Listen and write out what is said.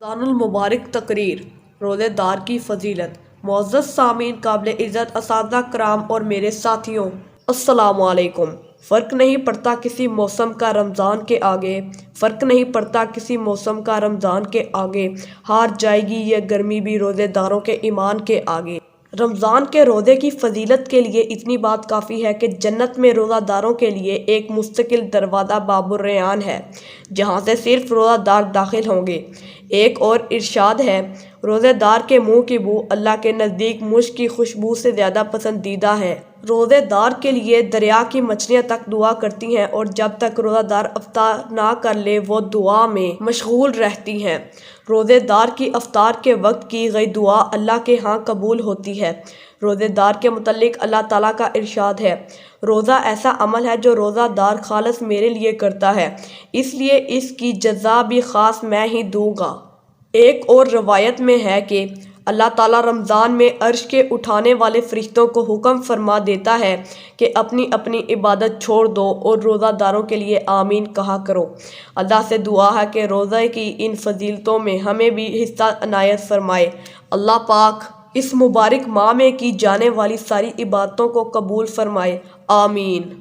रमज़ानुल मुबारक तकरीर रोज़ेदार की फ़जीलत। मुअज़्ज़ज़ सामीन, काबिल इज़्ज़त असातिज़ा कराम और मेरे साथियों, अस्सलामु अलैकुम। फ़र्क नहीं पड़ता किसी मौसम का रमज़ान के आगे, फ़र्क नहीं पड़ता किसी मौसम का रमज़ान के आगे, हार जाएगी ये गर्मी भी रोज़ेदारों के ईमान के आगे। रमज़ान के रोज़े की फ़जीलत के लिए इतनी बात काफ़ी है कि जन्नत में रोज़ादारों के लिए एक मुस्तकिल दरवाज़ा बाबुर रेयान है, जहाँ से सिर्फ रोज़ादार दाखिल होंगे। एक और इरशाद है, रोज़ेदार के मुंह की बू अल्लाह के नज़दीक मुश्क की खुशबू से ज़्यादा पसंदीदा है। रोज़ेदार के लिए दरिया की मछलियाँ तक दुआ करती हैं और जब तक रोज़ादार अफ्तार ना कर ले वो दुआ में मशगूल रहती हैं। रोज़ेदार की अफ्तार के वक्त की गई दुआ अल्लाह के यहाँ कबूल होती है। रोज़ेदार के मुतल्लिक अल्लाह ताला का इरशाद है, रोज़ा ऐसा अमल है जो रोज़ादार खालिस मेरे लिए करता है, इसलिए इसकी जज़ा भी ख़ास मैं ही दूंगा। एक और रवायत में है कि अल्लाह ताला रमज़ान में अर्श के उठाने वाले फरिश्तों को हुक्म फरमा देता है कि अपनी अपनी इबादत छोड़ दो और रोज़ादारों के लिए आमीन कहा करो। अल्लाह से दुआ है कि रोज़े की इन फजीलतों में हमें भी हिस्सा अनायत फरमाए। अल्लाह पाक इस मुबारक माह में की जाने वाली सारी इबादतों को कबूल फरमाए। आमीन।